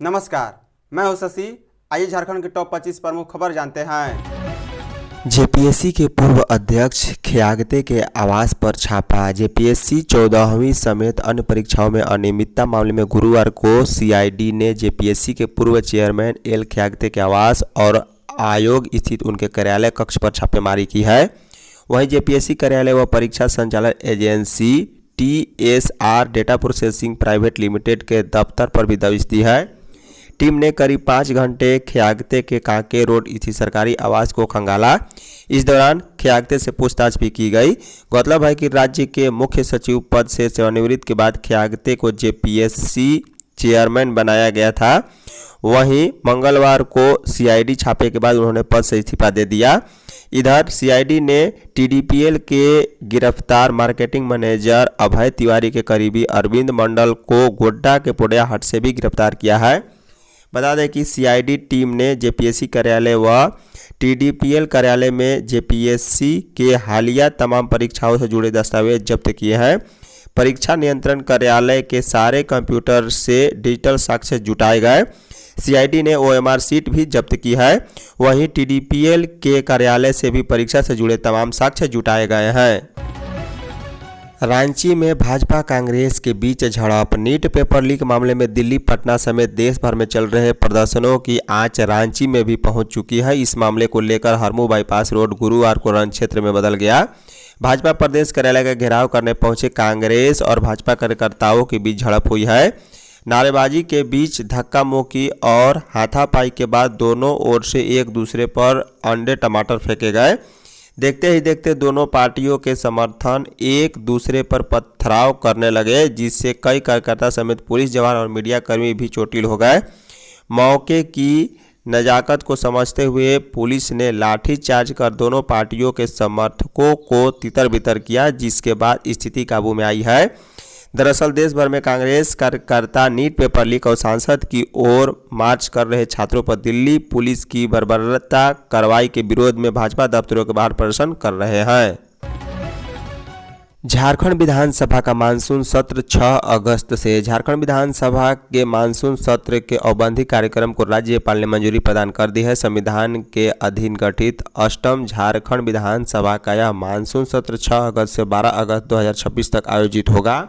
नमस्कार, मैं हूं शशि। आइए झारखंड की टॉप 25 प्रमुख खबर जानते हैं। जेपीएससी के पूर्व अध्यक्ष खियागते के आवास पर छापा। जेपीएससी 14वीं समेत अन्य परीक्षाओं में अनियमितता मामले में गुरुवार को सीआईडी ने जेपीएससी के पूर्व चेयरमैन एल खियागते के आवास और आयोग स्थित उनके कार्यालय कक्ष पर छापेमारी की है। वहीं जेपीएससी कार्यालय व परीक्षा संचालन agency TSR data processing private limited के दफ्तर पर भी दबिश दी है। टीम ने करीब 5 घंटे खियागते के कांके रोड स्थित सरकारी आवास को खंगाला। इस दौरान खियागते से पूछताछ भी की गई। गौरतलब है कि राज्य के मुख्य सचिव पद से सेवानिवृत्ति के बाद खियागते को जेपीएससी चेयरमैन बनाया गया था। वहीं मंगलवार को सीआईडी छापे के बाद उन्होंने पद से इस्तीफा दे दिया। इधर सीआईडी ने टीडीपीएल के गिरफ्तार मार्केटिंग मैनेजर अभय तिवारी के करीबी अरविंद मंडल को गोड्डा के पोड़ैयाहाट से भी गिरफ्तार किया है। बता दें कि सीआईडी टीम ने जेपीएससी कार्यालय व टीडीपीएल कार्यालय में जेपीएससी के हालिया तमाम परीक्षाओं से जुड़े दस्तावेज जब्त किए हैं। परीक्षा नियंत्रण कार्यालय के सारे कंप्यूटर से डिजिटल साक्ष्य जुटाए गए। सीआईडी ने ओएमआर शीट भी जब्त की है। वहीं टीडीपीएल के कार्यालय से भी परीक्षा से जुड़े तमाम साक्ष्य जुटाए गए हैं। रांची में भाजपा कांग्रेस के बीच झड़प। नीट पेपर लीक मामले में दिल्ली, पटना समेत देश भर में चल रहे प्रदर्शनों की आंच रांची में भी पहुंच चुकी है। इस मामले को लेकर हरमू बाईपास रोड गुरुवार को रण क्षेत्र में बदल गया। भाजपा प्रदेश कार्यालय का घेराव करने पहुंचे कांग्रेस और भाजपा कार्यकर्ताओं के बीच झड़प हुई है। नारेबाजी के बीच धक्का मुक्की और हाथापाई के बाद दोनों ओर से एक दूसरे पर अंडे टमाटर फेंके गए। देखते ही देखते दोनों पार्टियों के समर्थन एक दूसरे पर पथराव करने लगे, जिससे कई कार्यकर्ता समेत पुलिस जवान और मीडिया कर्मी भी चोटिल हो गए। मौके की नजाकत को समझते हुए पुलिस ने लाठीचार्ज कर दोनों पार्टियों के समर्थकों को तितर-बितर किया, जिसके बाद स्थिति काबू में आई है। दरअसल देश भर में कांग्रेस कार्यकर्ता नीट पेपर लीक और सांसद की ओर मार्च कर रहे छात्रों पर दिल्ली पुलिस की बर्बरता कार्रवाई के विरोध में भाजपा दफ्तरों के बाहर प्रदर्शन कर रहे हैं। झारखंड विधानसभा का मानसून सत्र 6 अगस्त से। झारखंड विधानसभा के मानसून सत्र के औपबंधिक कार्यक्रम को राज्यपाल ने मंजूरी प्रदान कर दी है। संविधान के अधीन गठित 8वीं झारखंड विधानसभा का यह मानसून सत्र 6 अगस्त से 12 अगस्त 2026 तक आयोजित होगा।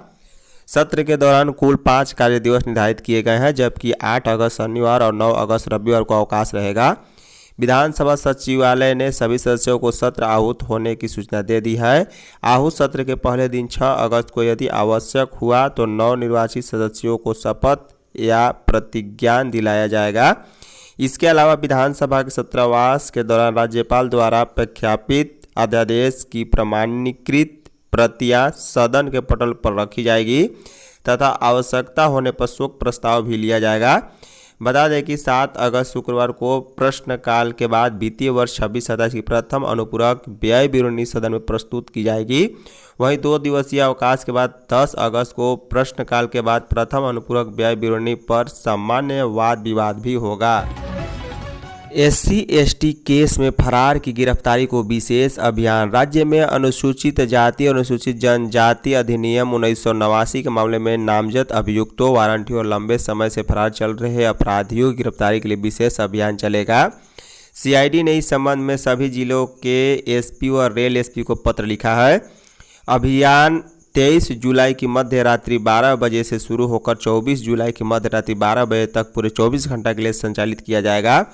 सत्र के दौरान कुल 5 कार्य दिवस निर्धारित किए गए हैं, जबकि 8 अगस्त शनिवार और 9 अगस्त रविवार को अवकाश रहेगा। विधानसभा सचिवालय ने सभी सदस्यों को सत्र आहूत होने की सूचना दे दी है। आहूत सत्र के पहले दिन 6 अगस्त को यदि आवश्यक हुआ तो नवनिर्वाचित सदस्यों को शपथ या प्रतिज्ञान दिलाया जाएगा। इसके अलावा विधानसभा के सत्रावास के दौरान राज्यपाल द्वारा प्रख्यापित अध्यादेश की प्रमाणीकृत प्रतियां सदन के पटल पर रखी जाएगी तथा आवश्यकता होने पर शोक प्रस्ताव भी लिया जाएगा। बता दें कि 7 अगस्त शुक्रवार को प्रश्नकाल के बाद वित्तीय वर्ष 26-27 की प्रथम अनुपूरक व्यय विवरणी सदन में प्रस्तुत की जाएगी। वहीं 2 दिवसीय अवकाश के बाद 10 अगस्त को प्रश्नकाल के बाद प्रथम अनुपूरक व्यय विवरणी पर सामान्य वाद विवाद भी होगा। SC/ST केस में फरार की गिरफ्तारी को विशेष अभियान। राज्य में अनुसूचित जाति और अनुसूचित जनजाति अधिनियम 1989 के मामले में नामजद अभियुक्तों, वारंटी और लंबे समय से फरार चल रहे अपराधियों की गिरफ्तारी के लिए विशेष अभियान चलेगा। सीआईडी ने इस संबंध में सभी जिलों के एसपी और रेल एसपी को पत्र लिखा है। अभियान 23 जुलाई की मध्य रात्रि 12 बजे से शुरू होकर 24 जुलाई की मध्य रात्रि 12 बजे तक पूरे 24 घंटा के लिए संचालित किया जाएगा।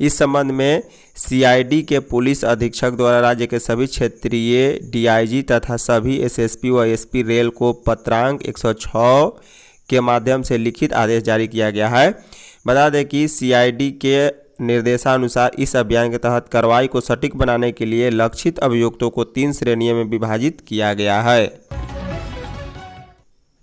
इस संबंध में सीआईडी के पुलिस अधीक्षक द्वारा राज्य के सभी क्षेत्रीय डीआईजी तथा सभी एसएसपी व एसपी रेल को पत्रांक 106 के माध्यम से लिखित आदेश जारी किया गया है। बता दें कि सीआईडी के निर्देशानुसार इस अभियान के तहत कार्रवाई को सटीक बनाने के लिए लक्षित अभियुक्तों को 3 श्रेणियों में विभाजित किया गया है।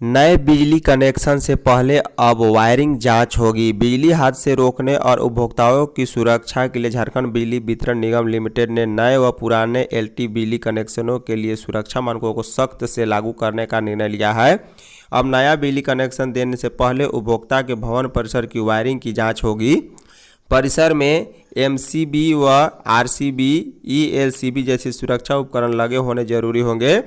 नए बिजली कनेक्शन से पहले अब वायरिंग जांच होगी। बिजली हादसे रोकने और उपभोक्ताओं की सुरक्षा के लिए झारखंड बिजली वितरण निगम लिमिटेड ने नए व पुराने एलटी बिजली कनेक्शनों के लिए सुरक्षा मानकों को सख्त से लागू करने का निर्णय लिया है। अब नया बिजली कनेक्शन देने से पहले उपभोक्ता के भवन परिसर की वायरिंग की जाँच होगी। परिसर में एमसीबी व आरसीबी, ईएलसीबी जैसी सुरक्षा उपकरण लगे होने जरूरी होंगे।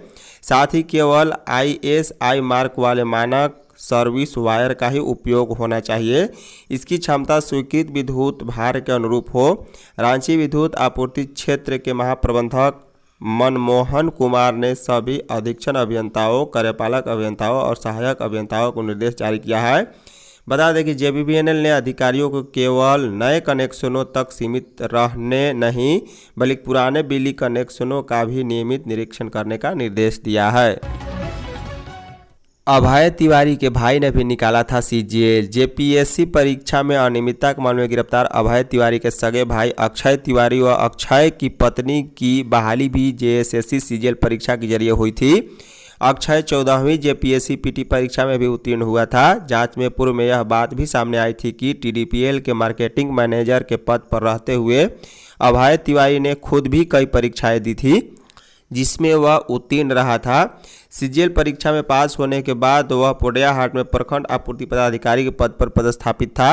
साथ ही केवल आईएसआई मार्क वाले मानक सर्विस वायर का ही उपयोग होना चाहिए। इसकी क्षमता स्वीकृत विद्युत भार के अनुरूप हो। रांची विद्युत आपूर्ति क्षेत्र के महाप्रबंधक मनमोहन कुमार ने सभी अधीक्षण अभियंताओं, कार्यपालक अभियंताओं और सहायक अभियंताओं को निर्देश जारी किया है। बता दें कि जेबीवीएनएल ने अधिकारियों को केवल नए कनेक्शनों तक सीमित रहने नहीं बल्कि पुराने बिजली कनेक्शनों का भी नियमित निरीक्षण करने का निर्देश दिया है। अभय तिवारी के भाई ने भी निकाला था सीजीएल। जेपीएससी परीक्षा में अनियमितता के मामले में गिरफ्तार अभय तिवारी के सगे भाई अक्षय तिवारी व अक्षय की पत्नी की बहाली भी जेएसएससी सीजीएल परीक्षा के जरिए हुई थी। अक्षय 14वीं जेपीएससी पीटी परीक्षा में भी उत्तीर्ण हुआ था। जांच में पूर्व में यह बात भी सामने आई थी कि टीडीपीएल के मार्केटिंग मैनेजर के पद पर रहते हुए अभय तिवारी ने खुद भी कई परीक्षाएं दी थी जिसमें वह उत्तीर्ण रहा था। सीजीएल परीक्षा में पास होने के बाद वह पोडैयाहाट में प्रखंड आपूर्ति पदाधिकारी के पद पर पदस्थापित था।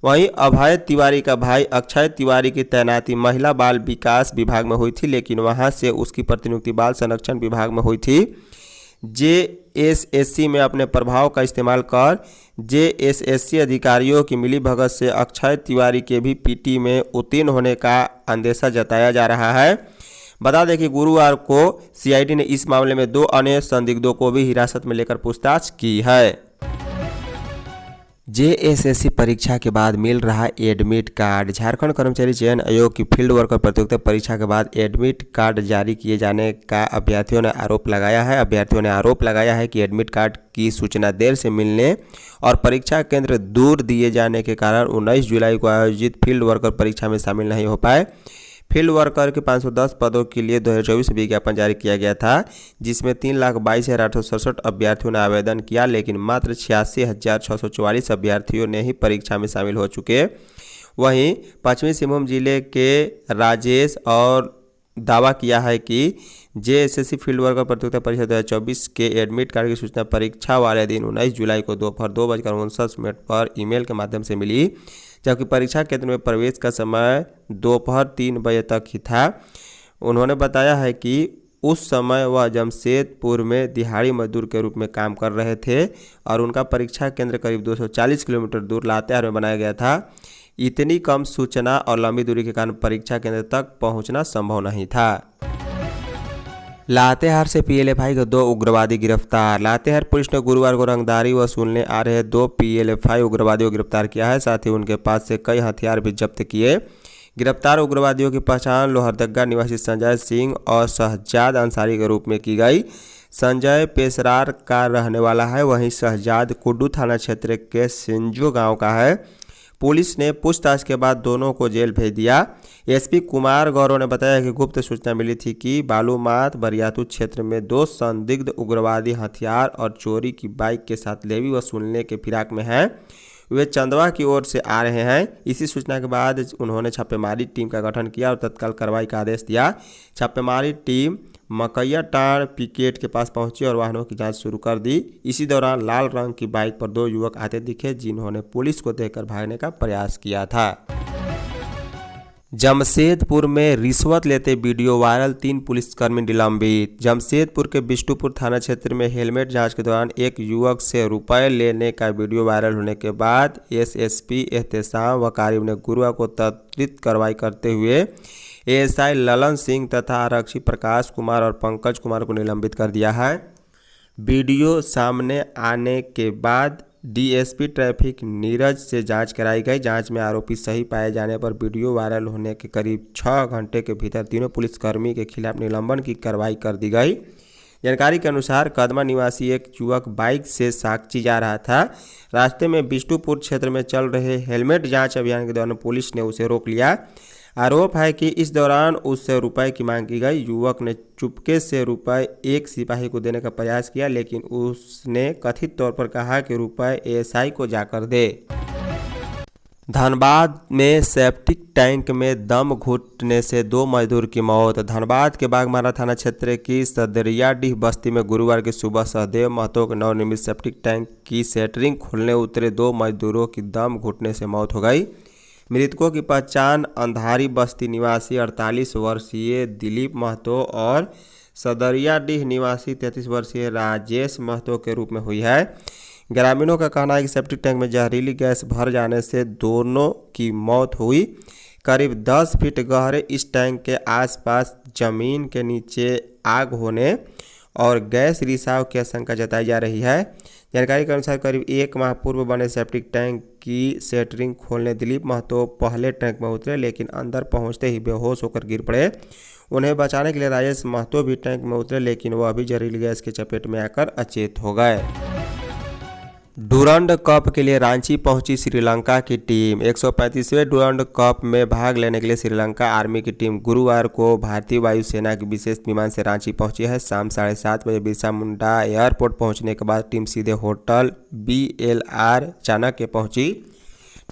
वहीं अभय तिवारी का भाई अक्षय तिवारी की तैनाती महिला बाल विकास विभाग में हुई थी, लेकिन वहां से उसकी प्रतिनियुक्ति बाल संरक्षण विभाग में हुई थी। जेएसएससी में अपने प्रभाव का इस्तेमाल कर जेएसएससी अधिकारियों की मिलीभगत से अक्षय तिवारी के भी पीटी में उत्तीर्ण होने का अंदेशा जताया जा रहा है। बता दें कि गुरुवार को सीआईडी ने इस मामले में 2 अन्य संदिग्धों को भी हिरासत में लेकर पूछताछ की है। जेएसएससी परीक्षा के बाद मिल रहा एडमिट कार्ड। झारखंड कर्मचारी चयन आयोग की फील्ड वर्कर प्रतियोगिता परीक्षा के बाद एडमिट कार्ड जारी किए जाने का अभ्यर्थियों ने आरोप लगाया है। अभ्यर्थियों ने आरोप लगाया है कि एडमिट कार्ड की सूचना देर से मिलने और परीक्षा केंद्र दूर दिए जाने के कारण 19 जुलाई को आयोजित फील्ड वर्कर परीक्षा में शामिल नहीं हो पाए। फील्ड वर्कर के 510 पदों के लिए 2024 में विज्ञापन जारी किया गया था, जिसमें 3,22,867 अभ्यर्थियों ने आवेदन किया, लेकिन मात्र 86,644 अभ्यर्थियों ने ही परीक्षा में शामिल हो चुके। वहीं पश्चिमी सिंहभूम जिले के राजेश और दावा किया है कि जेएसएससी फील्ड वर्कर प्रतियोगिता परीक्षा 2024 के एडमिट कार्ड की सूचना परीक्षा वाले दिन 19 जुलाई को दोपहर 2:59 पर ईमेल के माध्यम से मिली, जबकि परीक्षा केंद्र में प्रवेश का समय दोपहर 3 बजे तक ही था। उन्होंने बताया है कि उस समय वह जमशेदपुर में दिहाड़ी मजदूर के रूप में काम कर रहे थे और उनका परीक्षा केंद्र करीब 240 किलोमीटर दूर लातेहार में बनाया गया था। इतनी कम सूचना और लंबी दूरी के कारण परीक्षा केंद्र तक पहुंचना संभव नहीं था। लातेहार से पीएलएफआई के 2 उग्रवादी गिरफ्तार। लातेहार पुलिस ने गुरुवार को रंगदारी वसूलने आ रहे 2 पीएलएफआई उग्रवादियों को गिरफ्तार किया है। साथ ही उनके पास से कई हथियार भी जब्त किए। गिरफ्तार उग्रवादियों की पहचान लोहरदगा निवासी संजय सिंह और शहजाद अंसारी के रूप में की गई। संजय पेशरार का रहने वाला है, वहीं शहजाद कुड्डू थाना क्षेत्र के सिंजो गाँव का है। पुलिस ने पूछताछ के बाद दोनों को जेल भेज दिया। एसपी कुमार गौरव ने बताया कि गुप्त सूचना मिली थी कि बालूमाथ बरियातू क्षेत्र में 2 संदिग्ध उग्रवादी हथियार और चोरी की बाइक के साथ लेवी वसूलने के फिराक में हैं। वे चंदवा की ओर से आ रहे हैं। इसी सूचना के बाद उन्होंने छापेमारी टीम का गठन किया और तत्काल कार्रवाई का आदेश दिया। छापेमारी टीम मकैया टाड़ पिकेट के पास पहुंची और वाहनों की जांच शुरू कर दी। इसी दौरान लाल रंग की बाइक पर 2 युवक आते दिखे, जिन्होंने पुलिस को देखकर भागने का प्रयास किया था। जमशेदपुर में रिश्वत लेते वीडियो वायरल, 3 पुलिसकर्मी निलंबित। जमशेदपुर के बिष्टुपुर थाना क्षेत्र में हेलमेट जांच के दौरान एक युवक से रुपए लेने का वीडियो वायरल होने के बाद एसएसपी एहतेशाम वकारिब ने गुरुवार को त्वरित कार्रवाई करते हुए एएसआई ललन सिंह तथा आरक्षी प्रकाश कुमार और पंकज कुमार को निलंबित कर दिया है। वीडियो सामने आने के बाद डीएसपी ट्रैफिक नीरज से जांच कराई गई। जांच में आरोपी सही पाए जाने पर वीडियो वायरल होने के करीब 6 घंटे के भीतर तीनों पुलिसकर्मी के खिलाफ निलंबन की कार्रवाई कर दी गई। जानकारी के अनुसार कदमा निवासी एक युवक बाइक से साकची जा रहा था। रास्ते में बिष्टुपुर क्षेत्र में चल रहे हेलमेट जांच अभियान के दौरान पुलिस ने उसे रोक लिया। आरोप है कि इस दौरान उससे रुपए की मांग की गई। युवक ने चुपके से रुपए एक सिपाही को देने का प्रयास किया, लेकिन उसने कथित तौर पर कहा कि रुपए एएसआई को जाकर दे। धनबाद में सेप्टिक टैंक में दम घुटने से 2 मजदूर की मौत। धनबाद के बागमारा थाना क्षेत्र की सदरियाडीह बस्ती में गुरुवार की सुबह सहदेव महतो के नवनिर्मित सेप्टिक टैंक की सेटरिंग खोलने उतरे 2 मजदूरों की दम घुटने से मौत हो गई। मृतकों की पहचान अंधारी बस्ती निवासी 48 वर्षीय दिलीप महतो और सदरियाडीह निवासी 33 वर्षीय राजेश महतो के रूप में हुई है। ग्रामीणों का कहना है कि सेप्टिक टैंक में जहरीली गैस भर जाने से दोनों की मौत हुई। करीब 10 फीट गहरे इस टैंक के आसपास जमीन के नीचे आग होने और गैस रिसाव की आशंका जताई जा रही है। जानकारी के अनुसार करीब 1 माह पूर्व बने सेप्टिक टैंक की शटरिंग खोलने दिलीप महतो पहले टैंक में उतरे, लेकिन अंदर पहुंचते ही बेहोश होकर गिर पड़े। उन्हें बचाने के लिए राजेश महतो भी टैंक में उतरे, लेकिन वह भी जहरीली गैस की चपेट में आकर अचेत हो गए। डुरंड कप के लिए रांची पहुंची श्रीलंका की टीम। 135वें डुरंड कप में भाग लेने के लिए श्रीलंका आर्मी की टीम गुरुवार को भारतीय वायुसेना के विशेष विमान से रांची पहुंची है। शाम 7:30 बजे बिरसा मुंडा एयरपोर्ट पहुंचने के बाद टीम सीधे होटल BLR चाणक्य पहुंची।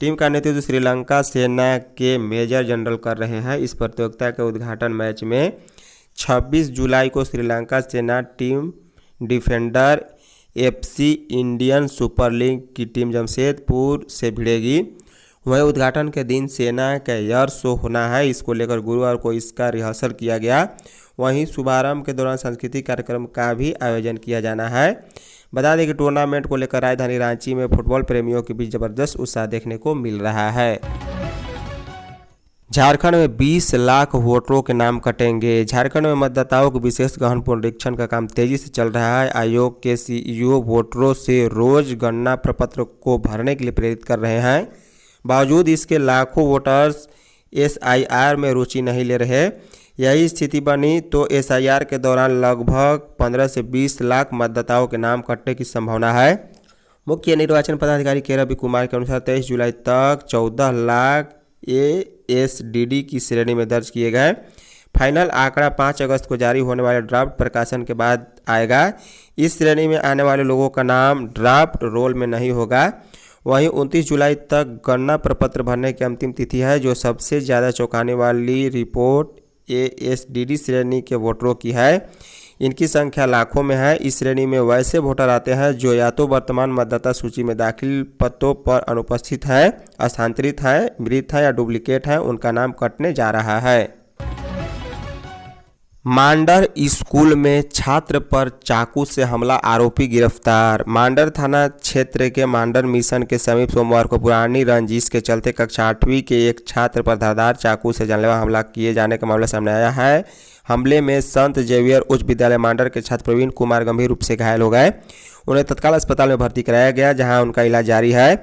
टीम का नेतृत्व श्रीलंका सेना के मेजर जनरल कर रहे हैं। इस प्रतियोगिता के उद्घाटन मैच में 26 जुलाई को श्रीलंका सेना team defender FC Indian super league की टीम जमशेदपुर से भिड़ेगी। वहीं उद्घाटन के दिन सेना का एयर शो होना है। इसको लेकर गुरुवार को इसका रिहर्सल किया गया। वहीं शुभारंभ के दौरान सांस्कृतिक कार्यक्रम का भी आयोजन किया जाना है। बता दें कि टूर्नामेंट को लेकर राजधानी रांची में फुटबॉल प्रेमियों के बीच जबरदस्त उत्साह देखने को मिल रहा है। झारखंड में 20 लाख वोटरों के नाम कटेंगे। झारखंड में मतदाताओं के विशेष गहन पुनरीक्षण का काम तेजी से चल रहा है। आयोग के CEO वोटरों से रोज गणना प्रपत्र को भरने के लिए प्रेरित कर रहे हैं। बावजूद इसके लाखों वोटर्स SIR में रुचि नहीं ले रहे। यही स्थिति बनी तो SIR के दौरान लगभग 15 से 20 लाख मतदाताओं के नाम कटने की संभावना है। मुख्य निर्वाचन पदाधिकारी के रवि कुमार के अनुसार 23 जुलाई तक 14 लाख ASDD की श्रेणी में दर्ज किए गए। फाइनल आंकड़ा 5 अगस्त को जारी होने वाले ड्राफ्ट प्रकाशन के बाद आएगा। इस श्रेणी में आने वाले लोगों का नाम ड्राफ्ट रोल में नहीं होगा। वहीं 29 जुलाई तक गणना प्रपत्र भरने की अंतिम तिथि है। जो सबसे ज़्यादा चौंकाने वाली रिपोर्ट ASDD श्रेणी के वोटरों की है। इनकी संख्या लाखों में है। इस श्रेणी में वैसे वोटर आते हैं जो या तो वर्तमान मतदाता सूची में दाखिल पतों पर अनुपस्थित हैं, स्थानांतरित हैं, मृत हैं या डुप्लीकेट हैं। उनका नाम कटने जा रहा है। मांडर स्कूल में छात्र पर चाकू से हमला, आरोपी गिरफ्तार। मांडर थाना क्षेत्र के मांडर मिशन के समीप सोमवार को पुरानी रंजिश के चलते कक्षा 8वीं के एक छात्र पर धारदार चाकू से जानलेवा हमला किए जाने का मामला सामने आया है। हमले में संत जेवियर उच्च विद्यालय मांडर के छात्र प्रवीण कुमार गंभीर रूप से घायल हो गए। उन्हें तत्काल अस्पताल में भर्ती कराया गया, जहां उनका इलाज जारी है।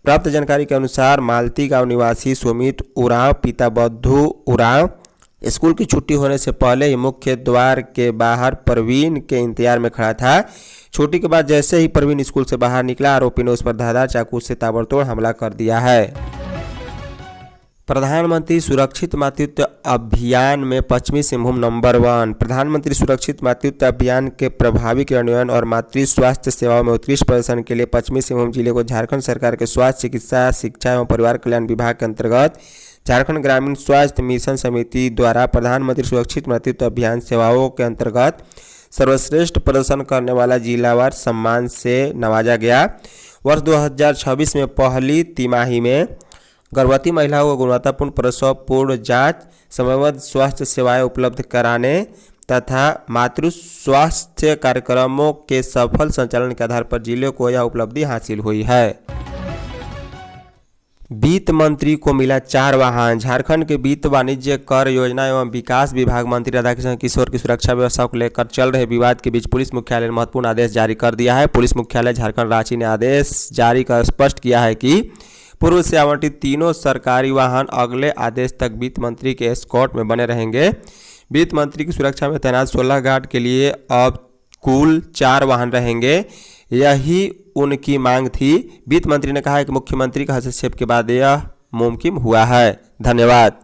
प्राप्त जानकारी के अनुसार मालती गांव निवासी सुमित उरांव पिता बद्धू उरांव स्कूल की छुट्टी होने से पहले ही मुख्य द्वार के बाहर प्रवीण के इंतजार में खड़ा था। छुट्टी के बाद जैसे ही प्रवीण स्कूल से बाहर निकला, आरोपी ने उस पर धारदार चाकू से ताबड़तोड़ हमला कर दिया है। प्रधानमंत्री सुरक्षित मातृत्व अभियान में पश्चिमी सिंहभूम नंबर 1। प्रधानमंत्री सुरक्षित मातृत्व अभियान के प्रभावी क्रियान्वयन और मातृ स्वास्थ्य सेवाओं में उत्कृष्ट प्रदर्शन के लिए पश्चिमी सिंहभूम जिले को झारखंड सरकार के स्वास्थ्य, चिकित्सा, शिक्षा एवं परिवार कल्याण विभाग के अंतर्गत झारखंड ग्रामीण स्वास्थ्य मिशन समिति द्वारा प्रधानमंत्री सुरक्षित मातृत्व अभियान सेवाओं के अंतर्गत सर्वश्रेष्ठ प्रदर्शन करने वाला जिलावार सम्मान से नवाजा गया। वर्ष 2026 में पहली तिमाही में गर्भवती महिलाओं को गुणवत्तापूर्ण प्रसव पूर्ण जांच, समयबद्ध स्वास्थ्य सेवाएं उपलब्ध कराने तथा मातृ स्वास्थ्य कार्यक्रमों के सफल संचालन के आधार पर जिले को यह उपलब्धि हासिल हुई है। वित्त मंत्री को मिला 4 वाहन। झारखंड के वित्त, वाणिज्य, कर योजना एवं विकास विभाग मंत्री राधाकिशन किशोर की सुरक्षा व्यवस्था को लेकर चल रहे विवाद के बीच पुलिस मुख्यालय ने महत्वपूर्ण आदेश जारी कर दिया है। पुलिस मुख्यालय झारखंड रांची ने आदेश जारी कर स्पष्ट किया है कि पूर्व से आवंटित तीनों सरकारी वाहन अगले आदेश तक वित्त मंत्री के एस्कॉर्ट में बने रहेंगे। वित्त मंत्री की सुरक्षा में तैनात 16 गार्ड के लिए अब कुल 4 वाहन रहेंगे। यही उनकी मांग थी। वित्त मंत्री ने कहा है कि मुख्यमंत्री का हस्तक्षेप के बाद यह मुमकिन हुआ है। धन्यवाद।